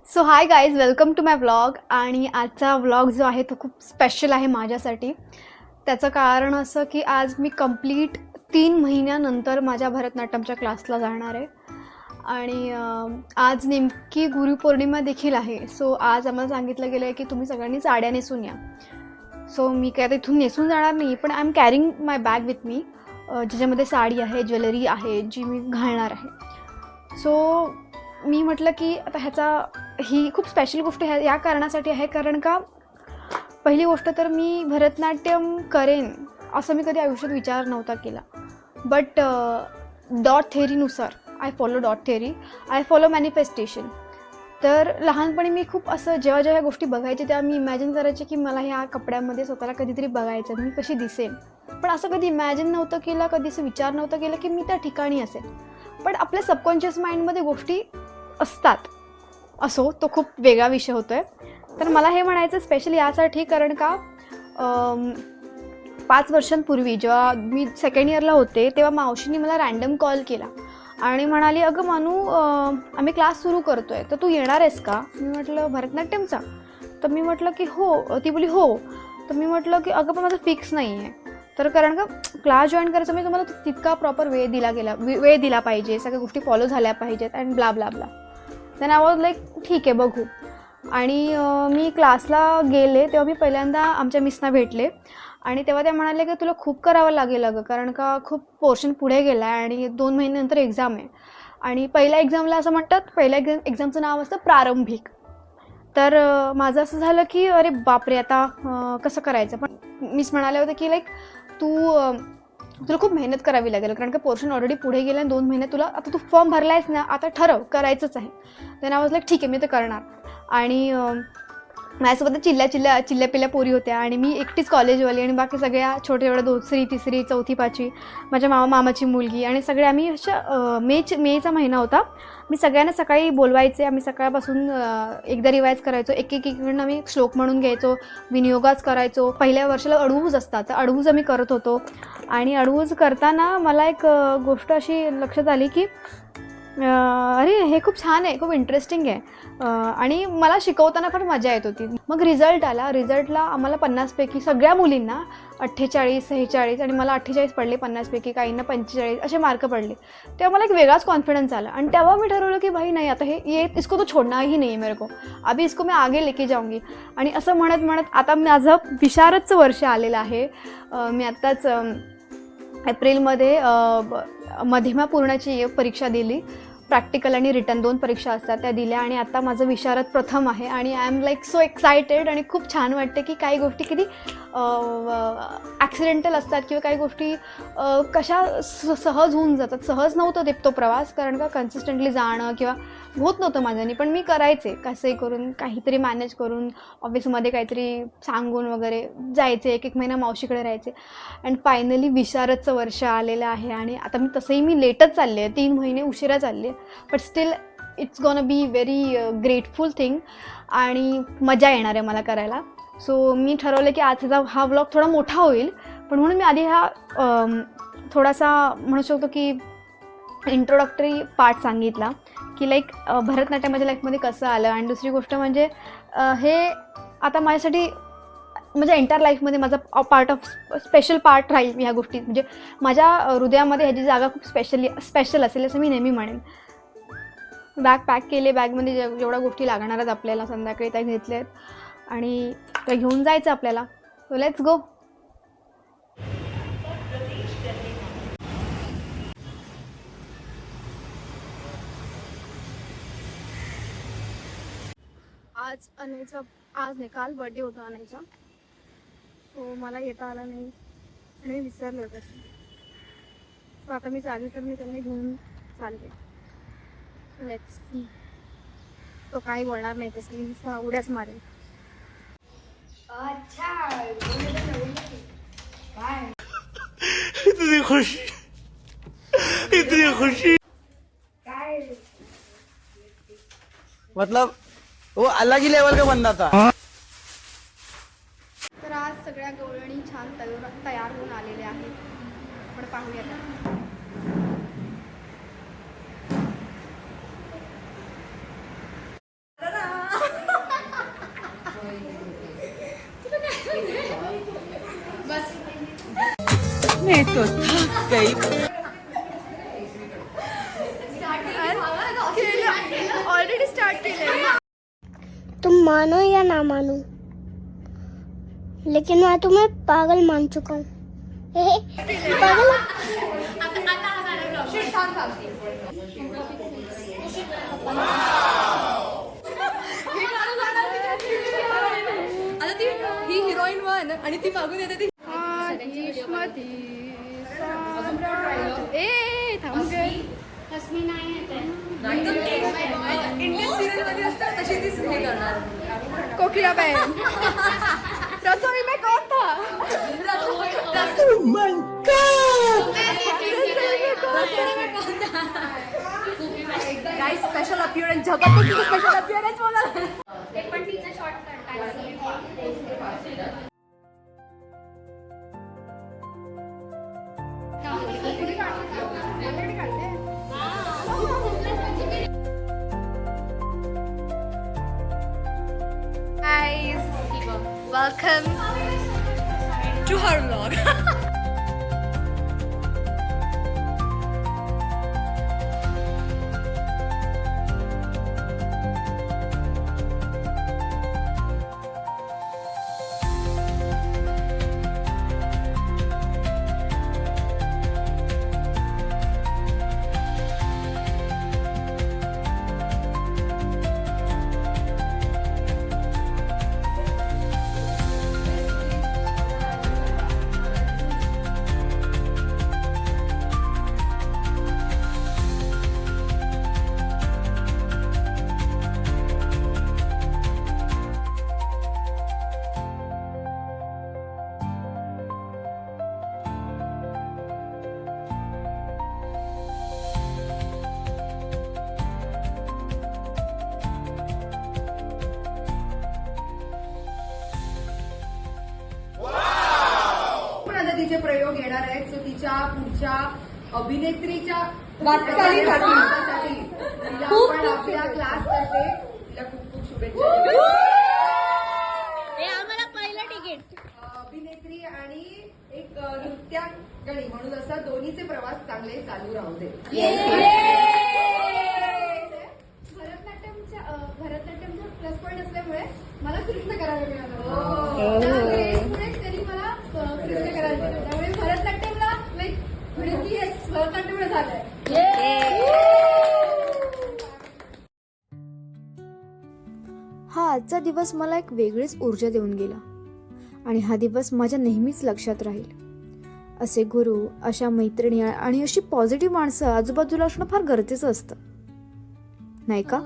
So hi guys, welcome to my vlog. आणि आजचा vlog जो आहे तो खूप स्पेशल आहे माझ्यासाठी. त्याचं कारण असं की आज मी कंप्लीट 3 महिन्यानंतर माझ्या भरतनाट्यमच्या क्लासला जाणार आहे. आणि आज नेमकी गुरुपौर्णिमा देखील आहे. सो आज आम्हाला सांगितलं गेलं आहे की तुम्ही सगळ्यांनी साड्या नेसून या. सो मी काय आता इथून नेसून जाणार नाही, पण I am carrying my bag with me, ज्याच्यामध्ये साडी आहे, ज्वेलरी आहे, जी मी घालणार आहे. सो मी म्हटलं की आता ही खूप स्पेशल गोष्ट या कारणासाठी आहे, कारण का पहिली गोष्ट तर मी भरतनाट्यम करेन असं मी कधी आयुष्यात विचार नव्हता केला. बट डॉट थेअरीनुसार I follow dot theory, I follow manifestation. तर लहानपणी मी खूप असं जेव्हा जेव्हा गोष्टी बघायचे तेव्हा मी इमॅजिन करायचे की मला ह्या कपड्यामध्ये स्वतःला कधीतरी बघायचं, मी कशी दिसेन. पण असं कधी इमॅजिन नव्हतं केलं, कधी असं विचार नव्हता केला की मी त्या ठिकाणी असेल. पण आपल्या सबकॉन्शियस माइंडमध्ये गोष्टी असतात. असो, तो खूप वेगळा विषय होतो आहे. तर मला हे म्हणायचं स्पेशली यासाठी, कारण का 5 वर्षांपूर्वी जेव्हा मी सेकंड इयरला होते तेव्हा मावशीने मला रँडम कॉल केला आणि म्हणाली, अगं मनू, आम्ही क्लास सुरू करतो आहे, तर तू येणार आहेस का? मी म्हटलं भरतनाट्यमचा? तर मी म्हटलं की हो. ती बोली हो. तर मी म्हटलं की अगं पण माझं फिक्स नाही आहे. तर कारण का क्लास जॉईन करायचं म्हणजे तुम्हाला तितका प्रॉपर वेळ दिला पाहिजे, सगळ्या गोष्टी फॉलो झाल्या पाहिजेत and blah blah blah. Then I was like ठीक आहे, बघू. आणि मी क्लासला गेले तेव्हा मी पहिल्यांदा आमच्या मिसना भेटले आणि तेव्हा त्या म्हणाले की तुला खूप करावं लागेल अगं, कारण का खूप पोर्शन पुढे गेला आहे आणि 2 महिन्यानंतर एक्झाम आहे. आणि पहिल्या एक्झामला असं म्हणतात, पहिल्या एक्झामचं नाव असतं प्रारंभिक. तर माझं असं झालं की अरे बापरे, आता कसं करायचं. पण मिस म्हणाले होते की लाईक तुला खूप मेहनत करावी लागेल, कारण का पोर्शन ऑलरेडी पुढे गेला आहे. 2 महिन्यात तुला, आता तू फॉर्म भरला आहेस ना, आता ठरव करायचंच आहे. देन आय वॉज लाईक ठीक आहे, मी ते करणार. आणि माझ्यासोबत चिल्ल्या पोरी होत्या आणि मी एकटीच कॉलेजवाली आणि बाकी सगळ्या छोट्या एवढ्या 2री 3री 4थी 5वी, माझ्या मामाची मुलगी आणि सगळे आम्ही अशा मेचा महिना होता. मी सगळ्यांना सकाळी बोलवायचे. आम्ही सकाळपासून एकदा रिवाईज करायचो, एक इकडनं आम्ही श्लोक म्हणून घ्यायचो, विनियोगाच करायचो. पहिल्या वर्षाला अडवूज असतात, तर अडवूज आम्ही करत होतो. आणि अडवूज करताना मला एक गोष्ट अशी लक्षात आली की अरे हे खूप छान आहे, खूप इंटरेस्टिंग आहे. आणि मला शिकवताना फार मजा येत होती. मग रिझल्ट आला. रिझल्टला आम्हाला 50पैकी सगळ्या मुलींना 48, 46 आणि मला 48 पडले 50पैकी, काहींना 45 असे मार्क पडले. तेव्हा मला एक वेगळाच कॉन्फिडन्स आला आणि तेव्हा मी ठरवलं की भाई नाही, आता इसको तो छोड़ना ही नहीं है मेरे को, अभी इसको मैं आगे लेके जाऊंगी. आणि असं म्हणत आता माझं विशारदचं वर्ष आलेलं आहे. मी आत्ताच एप्रिलमध्ये मध्यमा पूर्णाची परीक्षा दिली. प्रॅक्टिकल आणि रिटर्न 2 परीक्षा असतात, त्या दिल्या. आणि आता माझं विशारद प्रथम आहे आणि I am like so excited. आणि खूप छान वाटते की काही गोष्टी किती ॲक्सिडेंटल असतात किंवा काही गोष्टी कशा सहज होऊन जातात. सहज नव्हतं तो प्रवास, कारण का कन्सिस्टंटली जाणं किंवा होत नव्हतं माझ्यानी, पण मी करायचे कसंही करून, काहीतरी मॅनेज करून, ऑफिसमध्ये काहीतरी सांगून वगैरे जायचे. एक महिना मावशीकडे राहायचे. अँड फायनली विशारदचं वर्ष आलेलं आहे आणि आता मी लेटच चालले आहे, 3 महिने उशिरा चालले आहे. But still it's gonna be very grateful thing आणि मजा येणार आहे मला करायला. सो मी ठरवलं की आजचा हा व्लॉग थोडा मोठा होईल, पण म्हणून मी आधी हा थोडासा म्हणू शकतो की इंट्रोडक्टरी पार्ट सांगितला की लाईक भरतनाट्यम माझ्या लाईफमध्ये कसं आलं. आणि दुसरी गोष्ट म्हणजे हे आता माझ्यासाठी म्हणजे एंटायर लाईफमध्ये माझा स्पेशल पार्ट राहील ह्या गोष्टी. म्हणजे माझ्या हृदयामध्ये ह्याची जागा खूप स्पेशल असेल असं मी नेहमी म्हणेन. बॅग पॅक केले, बॅगमध्ये जेवढ्या गोष्टी लागणार आहेत आपल्याला संध्याकाळी त्या घेतल्या आहेत आणि त्या घेऊन जायचं आपल्याला. So let's go. आज नाही, काल बर्थडे होता अनयचा. सो मला येता आला नाही आणि विसरले होते. सो आता मी चालली, तर मी त्यांनी घेऊन चालते. Let's see. तो काही बोलणार नाही, तसं मी उड्याच मारेल. इतनी खुशी, इतनी खुशी, मतलब वो अलग ही लेवल का बंदा था. तर आज सगळ्या गवळणी छान तयार होऊन आलेल्या आहेत. आपण पाहूया आता. मैं तो थक गई. ऑलरेडी स्टार्ट केलं. तुम मानो या ना मानो, लेकिन मैं तुम्हें पागल मान चुका हूँ. पागल. आता ती ही हिरोईन वन आणि ती मागून येते ती ए थांब ग. इंडियन सिरियल मध्ये असतात तशी ती हे करणार. कोकिला बहन. रसोई में कौन था? गाइस स्पेशल अपीयरन्स जबरदस्त स्पेशल अपीयरन्स बोला. Guys, welcome To her vlog. तिचे प्रयोग येणार आहेत सो तिच्या पुढच्या अभिनेत्रीच्या वाटचालीसाठी तिला आपण आपल्या क्लासतर्फे तिला खूप खूप शुभेच्छा देऊ. आम्हाला पहिलं तिकीट. अभिनेत्री आणि एक नृत्यागणी म्हणून असं दोन्हीचे प्रवास चांगले चालू राहू दे. भरतनाट्यमचा प्लस पॉईंट असल्यामुळे मला नृत्य करायला मिळालं. त्या ग्रेसमुळेच त्यांनी मला नृत्य करायला दिलं. त्यामुळे भरतनाट्यमला लाईक म्हणजे येस भरतनाट्यम झालंय. हा आजचा दिवस मला एक वेगळीच ऊर्जा देऊन गेला आणि हा दिवस माझ्या नेहमीच लक्षात राहील. असे गुरु, अशा मैत्रिणी आणि अशी पॉझिटिव्ह माणसं आजूबाजूला असणं फार गरजेचं असतं, नाही का?